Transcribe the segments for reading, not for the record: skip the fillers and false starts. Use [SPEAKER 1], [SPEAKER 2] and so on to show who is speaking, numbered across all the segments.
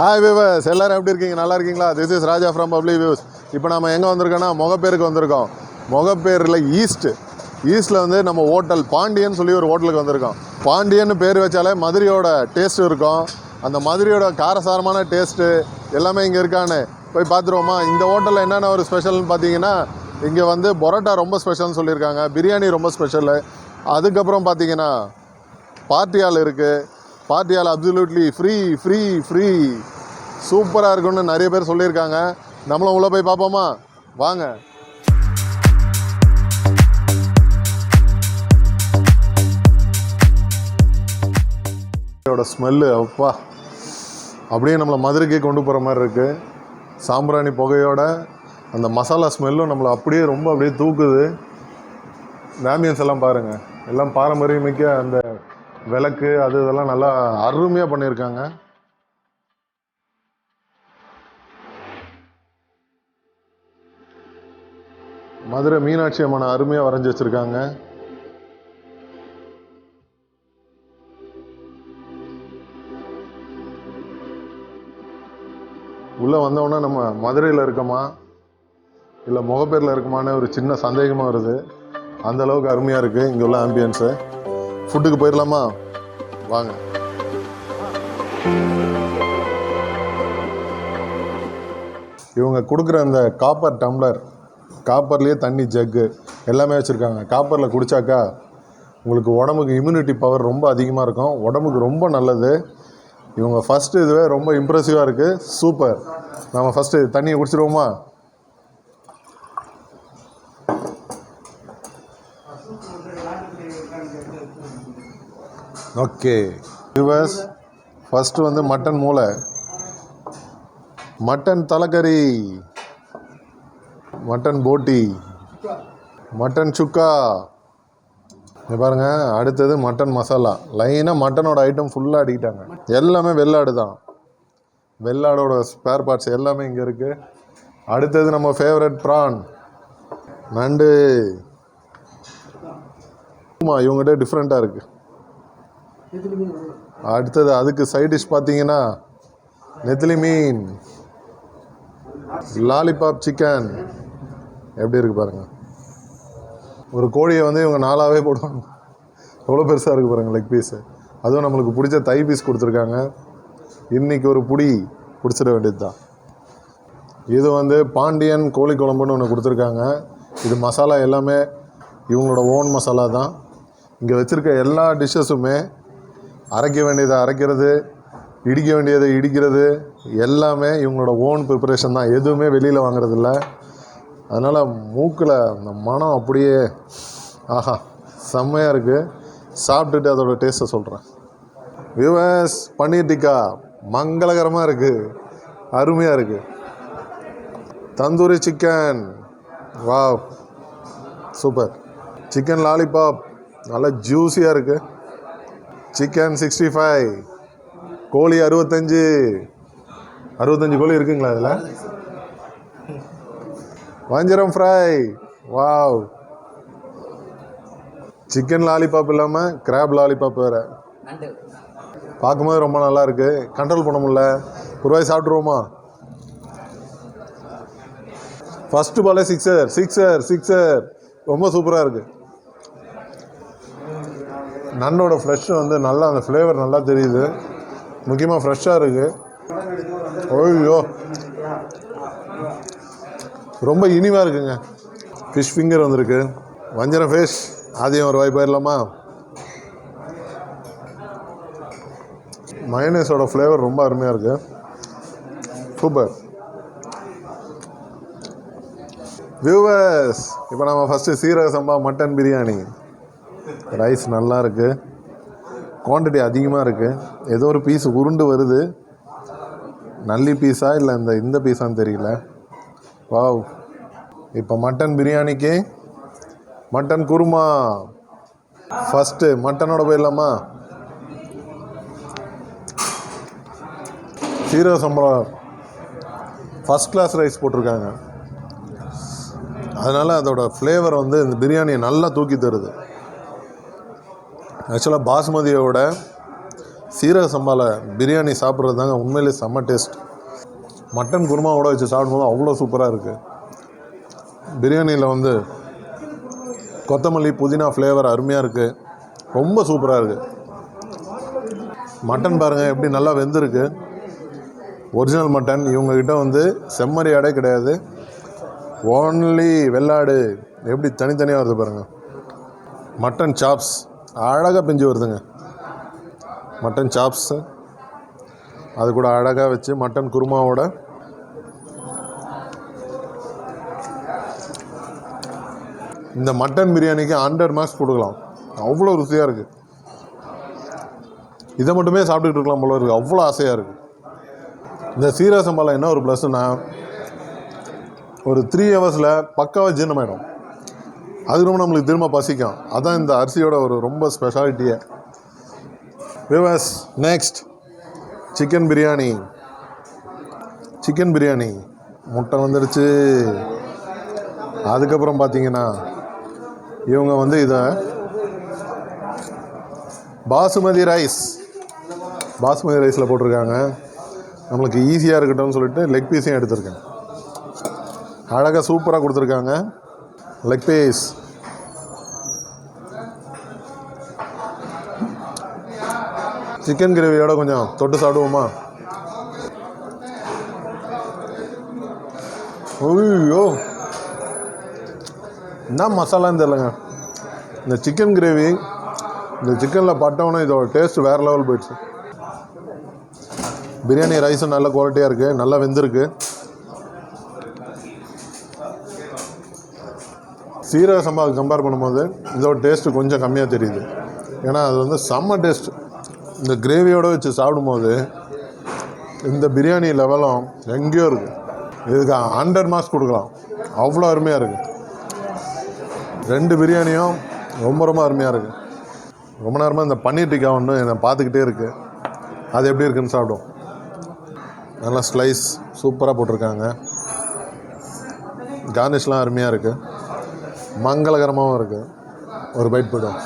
[SPEAKER 1] Hi viewers, எல்லோரும் எப்படி இருக்கீங்க? நல்லா இருக்கீங்களா? This is Raja from public views. இப்போ நம்ம எங்கே வந்திருக்கோன்னா முகப்பேருக்கு வந்திருக்கோம். முகப்பேரில் ஈஸ்ட்டில் வந்து நம்ம ஹோட்டல் பாண்டியன் சொல்லி ஒரு ஹோட்டலுக்கு வந்திருக்கோம். பாண்டியன்னு பேர் வச்சாலே மதுரையோட டேஸ்ட்டு இருக்கும். அந்த மதுரையோட காரசாரமான டேஸ்ட்டு எல்லாமே இங்கே இருக்கான்னு போய் பார்த்துருவோமா? இந்த ஹோட்டலில் என்னென்ன ஒரு ஸ்பெஷல்னு பார்த்தீங்கன்னா, இங்கே வந்து பரோட்டா ரொம்ப ஸ்பெஷல்னு சொல்லியிருக்காங்க, பிரியாணி ரொம்ப ஸ்பெஷலு. அதுக்கப்புறம் பார்த்தீங்கன்னா பார்ட்டி ஹால் இருக்குது. பார்ட்டி ஹால் அப்சல்யூட்லி ஃப்ரீ சூப்பராக இருக்குன்னு நிறைய பேர் சொல்லியிருக்காங்க. நம்மளும் உள்ளே போய் பார்ப்போமா? வாங்க. ஸ்மெல்லு அப்பா அப்படியே நம்மளை மதுரைக்கே கொண்டு போகிற மாதிரி இருக்குது. சாம்பிராணி புகையோட அந்த மசாலா ஸ்மெல்லும் நம்மளை அப்படியே தூக்குது. ஆம்பியன்ஸ் எல்லாம் பாருங்கள், எல்லாம் பாரம்பரியமிக்க அந்த விளக்கு இதெல்லாம் நல்லா அருமையாக பண்ணியிருக்காங்க. மதுரை மீனாட்சி அம்மனை அருமையாக வரைஞ்சி வச்சுருக்காங்க. உள்ளே வந்தோடனே நம்ம மதுரையில் இருக்கோமா இல்லை முகப்பேரில் இருக்குமான்னு ஒரு சின்ன சந்தேகமாக வருது. அந்தளவுக்கு அருமையாக இருக்குது இங்கே உள்ள ஆம்பியன்ஸு. ஃபுட்டுக்கு போயிடலாமா? வாங்க. இவங்க கொடுக்குற அந்த காப்பர் டம்ளர், காப்பர்லேயே தண்ணி ஜக்கு எல்லாமே வச்சுருக்காங்க. காப்பரில் குடித்தாக்கா உங்களுக்கு உடம்புக்கு இம்யூனிட்டி பவர் ரொம்ப அதிகமாக இருக்கும், உடம்புக்கு ரொம்ப நல்லது. இவங்க ஃபஸ்ட்டு இதுவே ரொம்ப இம்ப்ரெசிவாக இருக்குது. சூப்பர். நம்ம ஃபஸ்ட்டு தண்ணியை குடிச்சிடுவோமா? ஓகே வியூவர்ஸ், ஃபஸ்ட்டு வந்து மட்டன் மூளை, மட்டன் தலைக்கறி, மட்டன் போட்டி, மட்டன் சுக்கா பாருங்கள். அடுத்தது மட்டன் மசாலா. லைனாக மட்டனோட ஐட்டம் ஃபுல்லாக அடிக்கிட்டாங்க. எல்லாமே வெள்ளாடு தான். வெள்ளாடோட ஸ்பேர் பார்ட்ஸ் எல்லாமே இங்கே இருக்குது. அடுத்தது நம்ம ஃபேவரட் ப்ரான், நண்டு. இவங்ககிட்ட டிஃப்ரெண்ட்டாக இருக்குது. அடுத்தது அதுக்கு சைட் டிஷ் பார்த்தீங்கன்னா நெத்திலி மீன், லாலிபாப் சிக்கன். எப்படி இருக்குது பாருங்கள். ஒரு கோழியை வந்து இவங்க 4ஆவே போடுவாங்க. எவ்வளோ பெருசாக இருக்குது பாருங்கள் லெக் பீஸு. அதுவும் நம்மளுக்கு பிடிச்ச தை பீஸ் கொடுத்துருக்காங்க. இன்றைக்கி ஒரு புடி பிடிச்சிட வேண்டியது தான். இது வந்து பாண்டியன் கோழி குழம்புன்னு ஒன்று கொடுத்துருக்காங்க. இது மசாலா எல்லாமே இவங்களோட ஓன் மசாலா தான். இங்கே வச்சுருக்க எல்லா டிஷ்ஷஸுமே அரைக்க வேண்டியதை அரைக்கிறது, இடிக்க வேண்டியதை இடிக்கிறது எல்லாமே இவங்களோட ஓன் ப்ரிப்பரேஷன் தான். எதுவுமே வெளியில் வாங்குறதில்ல. அதனால் மூக்கில் அந்த மனம் அப்படியே ஆஹா செம்மையாக இருக்குது. சாப்பிட்டுட்டு அதோட டேஸ்ட்டை சொல்கிறேன். வியூவர்ஸ், பன்னீர் டிக்கா மங்களகரமாக இருக்குது, அருமையாக இருக்குது. Tandoori chicken, wow super. Chicken lollipop நல்லா ஜூஸியாக இருக்குது. சிக்கன் 65, கோழி 65 கோழி இருக்குங்களா அதில்? வஞ்சரம் ஃப்ரை, வாவ். சிக்கன் லாலிபாப் இல்லாமல் கிராப் லாலிபாப் வேறு. பார்க்கும்போது ரொம்ப நல்லா இருக்குது. கண்ட்ரோல் பண்ண முடியல. ஒரு வாய் சாப்பிட்ருவோமா? ஃபஸ்ட்டு பாலே சிக்ஸர் ரொம்ப சூப்பராக இருக்குது. நண்டோட ஃப்ரெஷ்ஷு வந்து நல்லா அந்த ஃப்ளேவர் நல்லா தெரியுது. முக்கியமாக ஃப்ரெஷ்ஷாக இருக்குது. ஓய்யோ ரொம்ப இனிமையாக இருக்குங்க. ஃபிஷ் ஃபிங்கர் வந்திருக்கு, வஞ்சரம் ஃபிஷ். அதையும் ஒரு வாய் போயிடலாமா? மயோனைஸோட ஃப்ளேவர் ரொம்ப அருமையாக இருக்குது. சூப்பர். வியூவர்ஸ், இப்போ நம்ம ஃபஸ்ட்டு சீரக சம்பா மட்டன் பிரியாணி. ரைஸ் நல்லா இருக்குது, குவான்டிட்டி அதிகமாக இருக்குது. ஏதோ ஒரு பீஸ் உருண்டு வருது. நல்லி பீஸா இல்லை இந்த பீஸான்னு தெரியல. வாவ். இப்போ மட்டன் பிரியாணிக்கு மட்டன் குருமா. ஃபஸ்ட்டு மட்டனோட போயிடலாமா? சீரக சம்பா ஃபஸ்ட் கிளாஸ் ரைஸ் போட்டிருக்காங்க. அதனால் அதோட ஃப்ளேவர் வந்து இந்த பிரியாணியை நல்லா தூக்கி தருது. ஆக்சுவலாக பாஸ்மதியோட சீரக சம்பாவில் பிரியாணி சாப்பிட்றது தாங்க உண்மையிலே செம்ம டேஸ்ட். மட்டன் குருமாவோட வச்சு சாப்பிடும்போது அவ்வளோ சூப்பராக இருக்குது. பிரியாணியில் வந்து கொத்தமல்லி புதினா ஃப்ளேவர் அருமையாக இருக்குது. ரொம்ப சூப்பராக இருக்குது. மட்டன் பாருங்கள் எப்படி நல்லா வெந்திருக்கு. Original mutton. இவங்கக்கிட்ட வந்து செம்மறி ஆடே கிடையாது, ஓன்லி வெள்ளாடு. எப்படி தனித்தனியாக வருது பாருங்கள். மட்டன் சாப்ஸ் அழகாக பிஞ்சு வருதுங்க. மட்டன் சாப்ஸு அது கூட அழகாக வச்சு மட்டன் குருமாவோட இந்த மட்டன் பிரியாணிக்கு 100 மார்க்ஸ் கொடுக்கலாம். அவ்வளோ ருசியாக இருக்குது. இதை மட்டுமே சாப்பிட்டுட்டு இருக்கலாம் போல இருக்குது, அவ்வளோ ஆசையாக இருக்குது. இந்த சீரக சம்பாவில் என்ன ஒரு ப்ளஸ்னா, ஒரு 3 ஹவர்ஸில் பக்காவாக ஜீரணமாயிடும். அது ரொம்ப நம்மளுக்கு திரும்ப பசிக்கும். அதான் இந்த அரிசியோட ஒரு ரொம்ப ஸ்பெஷாலிட்டியே. Viewers, next chicken biryani. Chicken biryani முட்டை வந்துடுச்சு. அதுக்கப்புறம் பார்த்தீங்கன்னா இவங்க வந்து இதை பாசுமதி ரைஸில் போட்டிருக்காங்க. நம்மளுக்கு ஈஸியாக இருக்கட்டும்னு சொல்லிட்டு லெக் பீஸையும் எடுத்திருக்கேன். அழகாக சூப்பராக கொடுத்துருக்காங்க லெக் பீஸ். சிக்கன் கிரேவியோட கொஞ்சம் தொட்டு சாப்பிடுவோமா? ஐயோ, என்ன மசாலான்னு தெரிலங்க. இந்த சிக்கன் கிரேவி இந்த சிக்கனில் பட்டவொன்னே இதோட டேஸ்ட் வேறு லெவல் போயிடுச்சு. பிரியாணி ரைஸும் நல்ல குவாலிட்டியாக இருக்குது, நல்லா வெந்திருக்கு. சீரக சம்பாவுக்கு கம்பேர் பண்ணும்போது இதோட டேஸ்ட்டு கொஞ்சம் கம்மியாக தெரியுது. ஏன்னா அது வந்து செம்ம டேஸ்ட். இந்த கிரேவியோடு வச்சு சாப்பிடும்போது இந்த பிரியாணி லெவலும் எங்கேயோ இருக்குது. இதுக்கு 100 மார்க்ஸ் கொடுக்கலாம். அவ்வளோ அருமையாக இருக்குது. 2 பிரியாணியும் ரொம்ப ரொம்ப அருமையாக இருக்குது. ரொம்ப நேரமாக இந்த பன்னீர் டிக்கா ஒன்று என்னை பார்த்துக்கிட்டே இருக்குது. அது எப்படி இருக்குன்னு சாப்பிடும். நல்லா ஸ்லைஸ் சூப்பராக போட்டிருக்காங்க. கார்னிஷ்லாம் அருமையாக இருக்குது, மங்களகரமாகவும் இருக்குது. ஒரு பைட் போய்டும்.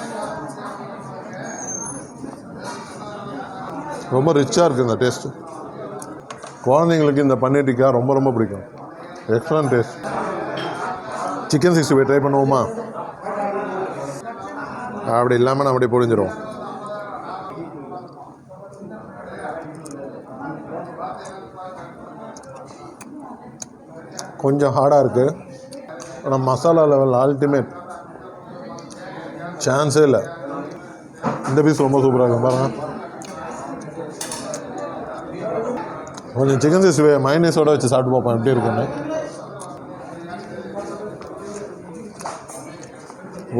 [SPEAKER 1] ரொம்ப ரிச்சாக இருக்குது இந்த டேஸ்ட்டு. குழந்தைங்களுக்கு இந்த பன்னீர் டிக்கா ரொம்ப ரொம்ப பிடிக்கும். Excellent taste. சிக்கன் 65 ட்ரை பண்ணுவோமா? அப்படி இல்லாமல் நான் அப்படி பொழிஞ்சிடும். கொஞ்சம் ஹார்டாக இருக்குது, ஆனால் மசாலா லெவல் அல்டிமேட், சான்ஸே இல்லை. இந்த பீஸ் ரொம்ப சூப்பராக இருக்கும் பாருங்கள். கொஞ்சம் சிக்கன் 65 மைனஸோடு வச்சு சாப்பிட்டு பார்ப்போம் எப்படி இருக்குன்னு.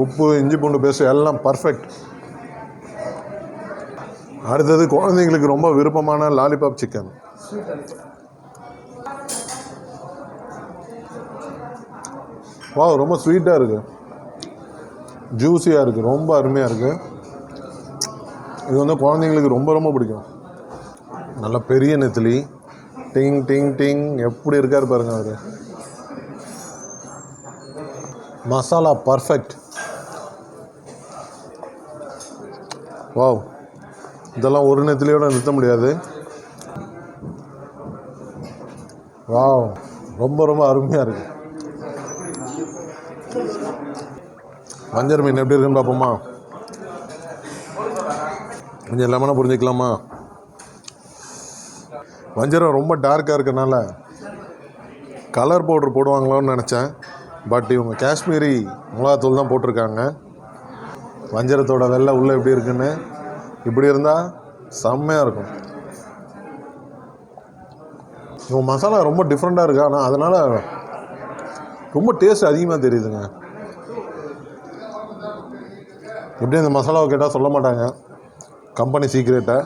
[SPEAKER 1] உப்பு, இஞ்சி பூண்டு பேஸ்ட் எல்லாம் பர்ஃபெக்ட். அடுத்தது குழந்தைங்களுக்கு ரொம்ப விருப்பமான லாலிபாப் சிக்கன். வா, ரொம்ப ஸ்வீட்டாக இருக்குது, ஜூஸியாக இருக்குது, ரொம்ப அருமையாக இருக்குது. இது வந்து குழந்தைங்களுக்கு ரொம்ப ரொம்ப பிடிக்கும். நல்ல பெரிய நெத்திலி. டிங் டிங் டிங் எப்படி இருக்கார் பாருங்கள் அவர். மசாலா பர்ஃபெக்ட். வாவ், இதெல்லாம் ஒரு நெத்திலியோட நிறுத்த முடியாது. வாவ், ரொம்ப ரொம்ப அருமையாக இருக்குது. வஞ்சர் மீன் எப்படி இருக்குன்னு பார்ப்போமா? கொஞ்சம் லெமனாக புரிஞ்சுக்கலாமா? வஞ்சரம் ரொம்ப டார்க்காக இருக்கனால கலர் பவுடர் போடுவாங்களோன்னு நினச்சேன். பட் இவங்க காஷ்மீரி மிளகாத்தூள் தான் போட்டிருக்காங்க. வஞ்சரத்தோட வெள்ளை உள்ளே எப்படி இருக்குன்னு. இப்படி இருந்தால் செம்மையாக இருக்கும். இவங்க மசாலா ரொம்ப டிஃப்ரெண்ட்டாக இருக்குது, ஆனால் அதனால் ரொம்ப டேஸ்ட் அதிகமாக தெரியுதுங்க. எப்படி இந்த மசாலாவை கேட்டால் சொல்ல மாட்டாங்க, கம்பெனி சீக்ரெட்டை.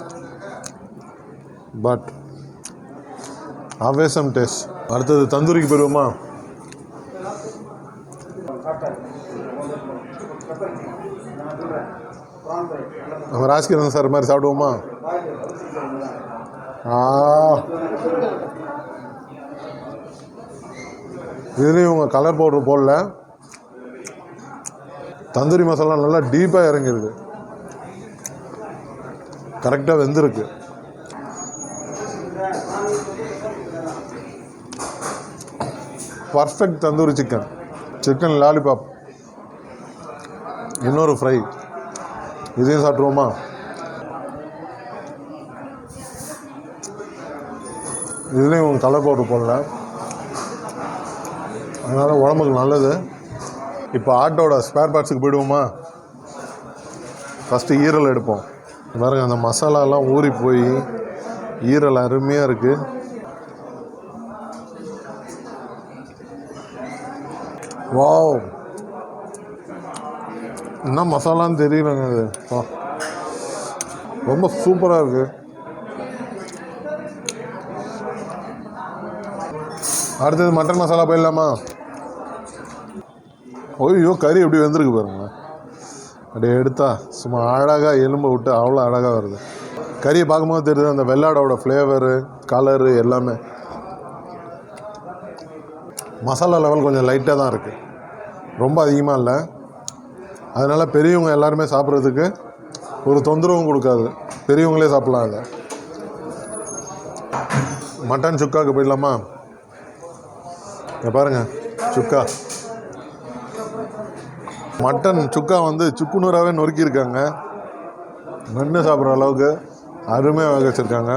[SPEAKER 1] But awesome taste. அடுத்தது தந்தூரிக்கு போயிடுவோமா? நம்ம ராஜ்கிரண் சார் மாதிரி சாப்பிடுவோமா? இதுலேயும் இவங்க கலர் பவுடர் போடல. தந்தூரி மசாலா நல்லா டீப்பாக இறங்கிருக்கு. கரெக்டாக வெந்திருக்கு. Perfect tandoori chicken lollipop. இன்னொரு ஃப்ரை, இதையும் சாப்பிட்ருவோமா? இதுலேயும் கலர் பவுடர் போடல, அதனால் உடம்புக்கு நல்லது. இப்போ ஆட்டோட ஸ்பேர் பார்ட்ஸுக்கு போயிடுவோமா? ஃபஸ்ட்டு ஈரல் எடுப்போம். பாருங்க, அந்த மசாலாலாம் ஊறி போய் ஈரல் அருமையாக இருக்குது. வாவ், என்ன மசாலான்னு தெரியலங்க. அது ரொம்ப சூப்பராக இருக்குது. அடுத்தது மட்டன் மசாலா போயிடலாமா? ஓய்யோ, கறி எப்படி வெந்திருக்கு பாருங்க. அப்படியே எடுத்தா சும்மா அழகாக எலும்பை விட்டு அவ்வளோ அழகாக வருது. கறியை பார்க்கும்போது தெரியுது அந்த வெள்ளாடோட ஃப்ளேவரு, கலரு எல்லாமே. மசாலா லெவல் கொஞ்சம் லைட்டாக தான் இருக்குது, ரொம்ப அதிகமாக இல்லை. அதனால் பெரியவங்க எல்லாருமே சாப்பிட்றதுக்கு ஒரு தொந்தரவும் கொடுக்காது, பெரியவங்களே சாப்பிட்லாம். அதை மட்டன் சுக்காவுக்கு போயிடலாமா? இங்கே பாருங்கள், சுக்கா மட்டன் சுக்கா வந்து சுக்குநூறாகவே நொறுக்கியிருக்காங்க. மென்று சாப்பிட்ற அளவுக்கு அருமையாக வேக வச்சுருக்காங்க.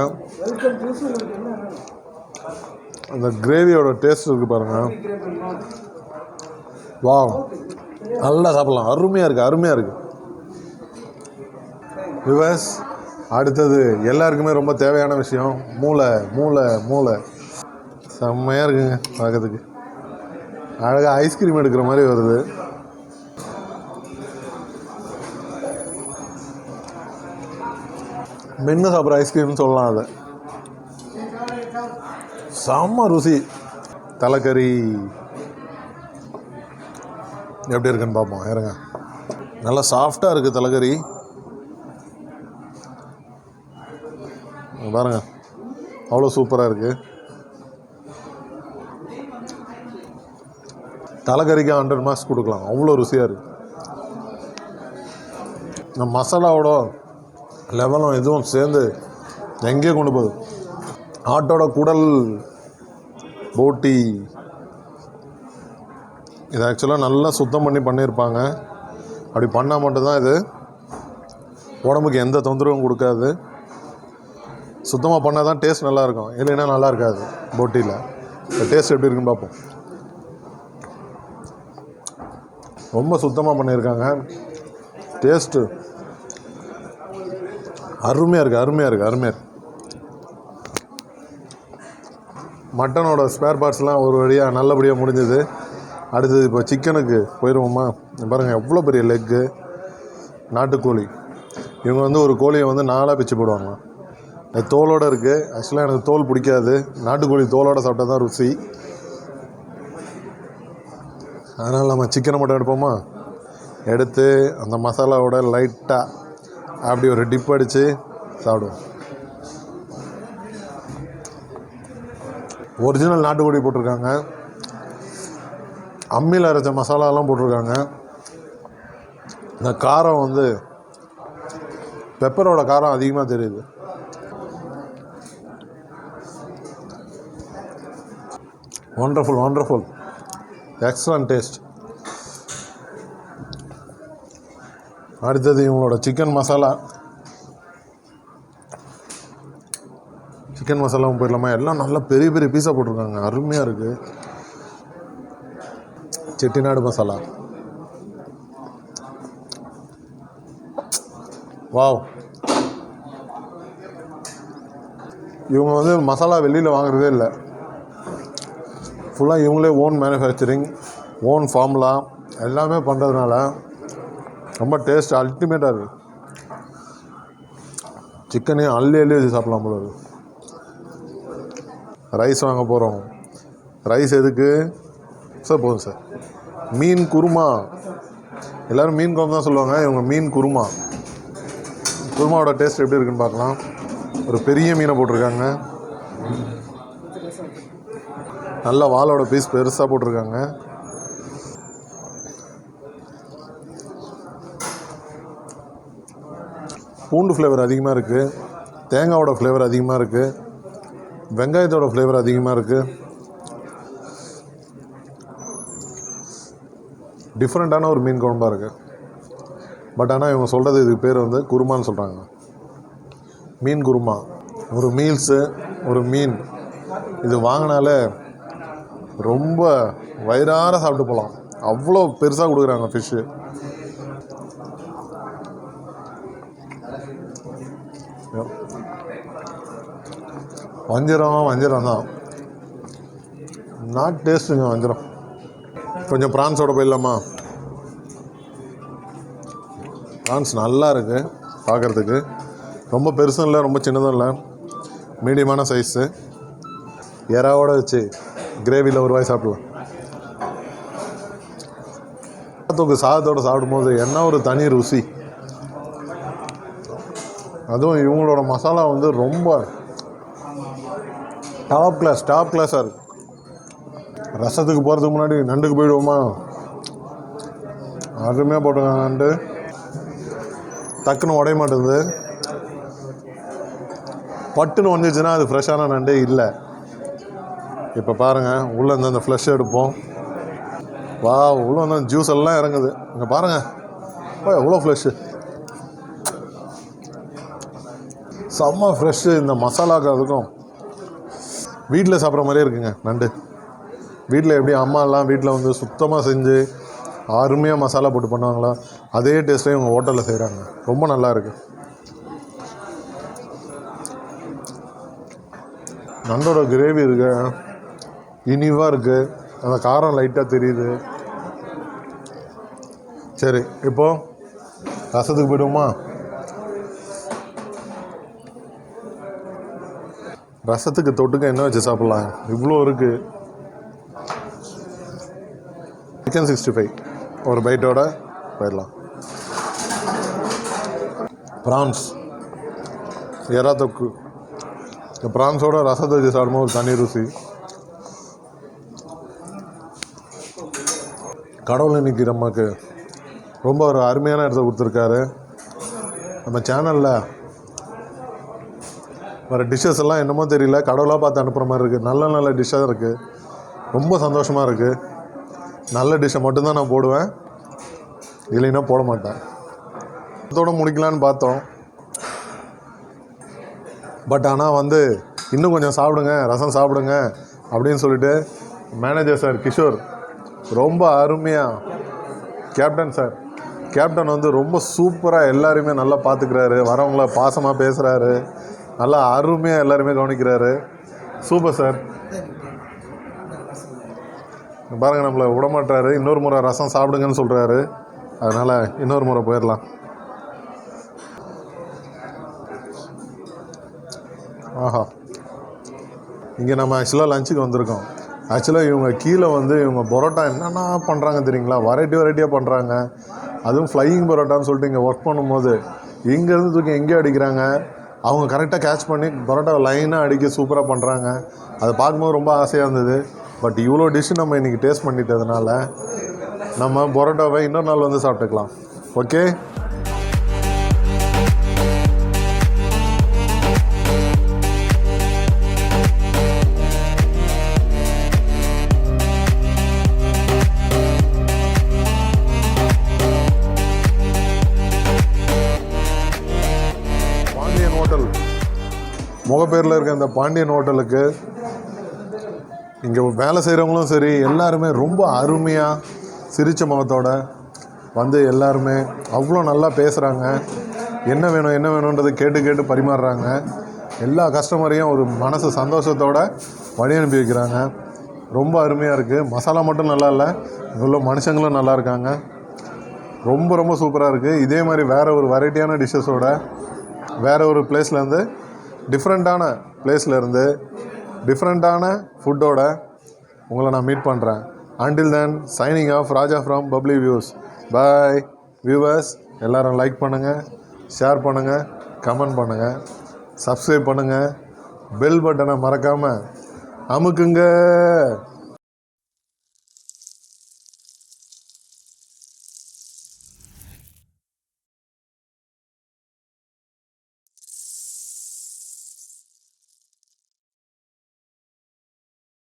[SPEAKER 1] அந்த கிரேவியோட டேஸ்ட் இருக்குது பாருங்கள். வாவ், நல்லா சாப்பிட்லாம். அருமையாக இருக்குது. விவர்ஸ், அடுத்தது எல்லாருக்குமே ரொம்ப தேவையான விஷயம், மூளை. செம்மையாக இருக்குங்க பார்க்கறதுக்கு. அழகாக ஐஸ்கிரீம் எடுக்கிற மாதிரி வருது. மென்று சாப்பிட்ற ஐஸ்கிரீம்னு சொல்லலாம். அதை செம்ம ருசி. தலைக்கறி எப்படி இருக்குன்னு பார்ப்போம். இருங்க, நல்லா சாஃப்டாக இருக்குது தலைக்கறி. பாருங்க, அவ்வளோ சூப்பராக இருக்குது. தலைக்கறிக்கு 100 மார்க்ஸ் கொடுக்கலாம், அவ்வளோ ருசியாக இருக்குது. இந்த மசாலாவோட லெவலும் இதுவும் சேர்ந்து எங்கேயோ கொண்டு போகுது. ஆட்டோட குடல் போட்டி இது ஆக்சுவலாக நல்லா சுத்தம் பண்ணியிருப்பாங்க. அப்படி பண்ணால் மட்டும்தான் இது உடம்புக்கு எந்த தொந்தரவும் கொடுக்காது. சுத்தமாக பண்ணால் தான் டேஸ்ட் நல்லாயிருக்கும், இல்லைன்னா நல்லா இருக்காது. போட்டியில் இந்த டேஸ்ட் எப்படி இருக்குன்னு பார்ப்போம். ரொம்ப சுத்தமாக பண்ணியிருக்காங்க. டேஸ்ட்டு அருமையாக இருக்குது. மட்டனோட ஸ்பேர் பார்ட்ஸ்லாம் ஒரு வழியாக நல்லபடியாக முடிஞ்சது. அடுத்தது இப்போ சிக்கனுக்கு போயிடுவோமா? பாருங்கள், எவ்வளோ பெரிய லெக்கு. நாட்டுக்கோழி. இவங்க வந்து ஒரு கோழியை வந்து 4 பிச்சு போடுவாங்க. அது தோலோடு இருக்குது. ஆக்சுவலாக எனக்கு தோல் பிடிக்காது. நாட்டுக்கோழி தோலோடு சாப்பிட்டா தான் ருசி. அதனால் நம்ம சிக்கனை மட்டும் எடுப்போமா? எடுத்து அந்த மசாலாவோட லைட்டாக அப்படி ஒரு டிப் அடித்து சாப்பிடுவோம். ஒரிஜினல் நாட்டுக்கோழி போட்டிருக்காங்க. அம்மியில் அரைச்ச மசாலாலாம் போட்டிருக்காங்க. இந்த காரம் வந்து பெப்பரோட காரம் அதிகமாக தெரியுது. Wonderful excellent taste. அடுத்தது இவங்களோட சிக்கன் மசாலாவும் போயிடலாமா? எல்லாம் நல்லா பெரிய பெரிய பீஸாக போட்டிருக்காங்க, அருமையாக இருக்குது. செட்டிநாடு மசாலா, வாவ். இவங்க வந்து மசாலா வெளியில் வாங்குறதே இல்லை, ஃபுல்லாக இவங்களே ஓன் மேனுஃபேக்சரிங், ஓன் ஃபார்முலா எல்லாமே பண்ணுறதுனால ரொம்ப டேஸ்ட் அல்டிமேட்டாக இருக்குது. சிக்கனையும் அள்ளி வச்சு சாப்பிட்லாம் போல இருக்குது. ரைஸ் வாங்க போகிறோம். ரைஸ் எதுக்கு சார்? போதும் சார். மீன் குருமா, எல்லோரும் மீன் குழம்பு தான் சொல்லுவாங்க, இவங்க மீன் குருமாவோட டேஸ்ட் எப்படி இருக்குன்னு பார்க்கலாம். ஒரு பெரிய மீனை போட்டிருக்காங்க, நல்ல வாலோட பீஸ் பெருசாக போட்டிருக்காங்க. பூண்டு ஃப்ளேவர் அதிகமாக இருக்குது, தேங்காயோட ஃப்ளேவர் அதிகமாக இருக்குது, வெங்காயத்தோட ஃப்ளேவர் அதிகமாக இருக்குது. டிஃப்ரெண்ட்டான ஒரு மீன் குழம்பாக இருக்குது. பட் ஆனால் இவங்க சொல்கிறது இதுக்கு பேர் வந்து குருமான்னு சொல்கிறாங்க. மீன் குருமா, ஒரு மீல்ஸு, ஒரு மீன், இது வாங்கினாலே ரொம்ப வயிறார சாப்பிட்டு போகலாம். அவ்வளோ பெருசாக கொடுக்குறாங்க ஃபிஷ்ஷு. வஞ்சிரம் தான் நாட் டேஸ்ட்டுங்க. வஞ்சிரம் கொஞ்சம் ப்ரான்ஸோட போயிடலாமா? ப்ரான்ஸ் நல்லா இருக்குது பார்க்குறதுக்கு. ரொம்ப பெருசும் இல்லை, ரொம்ப சின்னதும் இல்லை, மீடியமான சைஸு. எறாவோட வச்சு கிரேவியில் ஒரு வாய் சாப்பிடலாம். சாதத்தோடு சாப்பிடும்போது என்ன ஒரு தனி ருசி. அதுவும் இவங்களோட மசாலா வந்து ரொம்ப டாப் கிளாஸாக இருக்குது. ரசத்துக்கு போகிறதுக்கு முன்னாடி நண்டுக்கு போயிடுவோமா? அருமையாக போட்டுருக்காங்க. நண்டு டக்குன்னு உடைய மாட்டேங்குது. பட்டுன்னு வந்துச்சுன்னா அது ஃப்ரெஷ்ஷான நண்டே இல்லை. இப்போ பாருங்கள், உள்ளே இருந்து அந்த ஃப்ளஷ் எடுப்போம். வா, உள்ளே வந்து ஜூஸ் எல்லாம் இறங்குது. இங்கே பாருங்கள், எவ்வளோ ஃப்ரெஷ்ஷு, செம்ம ஃப்ரெஷ்ஷு. இந்த மசாலாவுக்கு அதுக்கும் வீட்டில் சாப்பிட்ற மாதிரியே இருக்குங்க நண்டு. வீட்டில் எப்படி அம்மாலாம் வீட்டில் வந்து சுத்தமாக செஞ்சு அருமையாக மசாலா போட்டு பண்ணுவாங்களா, அதே டேஸ்ட்டே இவங்க ஹோட்டலில் செய்கிறாங்க. ரொம்ப நல்லா இருக்குது. நண்டோட கிரேவி இருக்கு, இனிவாக இருக்குது, அந்த காரம் லைட்டாக தெரியுது. சரி, இப்போது ரசத்துக்கு போய்டுவோமா? ரசத்துக்கு தொட்டுக்க என்ன வச்சு சாப்பிட்லாம்? இவ்வளோ இருக்குது. சிக்கன் 65 ஒரு பைட்டோட போயிடலாம். ப்ரான்ஸ், எறா தொக்கு. இந்த ப்ரான்ஸோட ரசத்தை வச்சு சாப்பிடும்போது ஒரு தனி ருசி. கடவுள் இன்னைக்கு நமக்கு ரொம்ப ஒரு அருமையான இடத்த கொடுத்துருக்காரு. நம்ம சேனலில் வர டிஷ்ஷஸ் எல்லாம் என்னமோ தெரியல, கடவுளாக பார்த்து அனுப்புகிற மாதிரி இருக்குது. நல்ல நல்ல டிஷ்ஷாக இருக்குது. ரொம்ப சந்தோஷமாக இருக்குது. நல்ல டிஷ்ஷை மட்டும்தான் நான் போடுவேன், இல்லைன்னா போட மாட்டேன். அதோடு முடிக்கலான்னு பார்த்தோம். பட் ஆனால் வந்து இன்னும் கொஞ்சம் சாப்பிடுங்க, ரசம் சாப்பிடுங்க அப்படின்னு சொல்லிட்டு மேனேஜர் சார் கிஷோர் ரொம்ப அருமையாக, கேப்டன் வந்து ரொம்ப சூப்பராக எல்லாருமே நல்லா பார்த்துக்கிறாரு. வரவங்கள பாசமாக பேசுகிறாரு, நல்லா அருமையாக எல்லாருமே கவனிக்கிறாரு. Super sir. பாருங்கள், நம்மளை விடமாட்டாரு. இன்னொரு முறை ரசம் சாப்பிடுங்கன்னு சொல்கிறாரு. அதனால் இன்னொரு முறை போயிடலாம். ஆஹா, இங்கே நம்ம ஆக்சுவலாக லஞ்சுக்கு வந்திருக்கோம். ஆக்சுவலாக இவங்க கீழே வந்து இவங்க பரோட்டா என்னென்ன பண்ணுறாங்க தெரியுங்களா? வெரைட்டியாக பண்ணுறாங்க. அதுவும் ஃப்ளையிங் பரோட்டான்னு சொல்லிட்டு இங்கே ஒர்க் பண்ணும்போது இங்கேருந்து தூக்கி எங்கேயோ அடிக்கிறாங்க. அவங்க கரெக்டாக கேட்ச் பண்ணி பரோட்டாவை லைனாக அடிக்க சூப்பராக பண்ணுறாங்க. அதை பார்க்கும்போது ரொம்ப ஆசையாக இருந்தது. பட் இவ்வளோ டிஷ்ஷு நம்ம இன்றைக்கி டேஸ்ட் பண்ணிட்டதுனால நம்ம பரோட்டாவை இன்னொரு நாள் வந்து சாப்பிட்டுக்கலாம். ஓகே, முகப்பேரில் இருக்க இந்த பாண்டியன் ஹோட்டலுக்கு இங்கே வேலை செய்கிறவங்களும் சரி, எல்லாருமே ரொம்ப அருமையாக சிரித்த முகத்தோட வந்து எல்லாருமே அவ்வளோ நல்லா பேசுகிறாங்க. என்ன வேணுன்றது கேட்டு பரிமாறுறாங்க. எல்லா கஸ்டமரையும் ஒரு மனசு சந்தோஷத்தோடு வழி அனுப்பி வைக்கிறாங்க. ரொம்ப அருமையாக இருக்குது. மசாலா மட்டும் நல்லா இல்லை, இவ்வளோ மனுஷங்களும் நல்லா இருக்காங்க. ரொம்ப ரொம்ப சூப்பராக இருக்குது. இதே மாதிரி வேறு ஒரு வெரைட்டியான டிஷ்ஷஸோட வேறு ஒரு பிளேஸ்லேருந்து டிஃப்ரெண்ட்டான பிளேஸ்லேருந்து டிஃப்ரெண்ட்டான ஃபுட்டோட உங்களை நான் மீட் பண்ணுறேன். Until then signing off Raja from bubbly views. Bye viewers. எல்லோரும் லைக் பண்ணுங்கள், ஷேர் பண்ணுங்கள், கமெண்ட் பண்ணுங்கள், சப்ஸ்கிரைப் பண்ணுங்கள், பெல் பட்டனை மறக்காமல் அமுக்குங்க.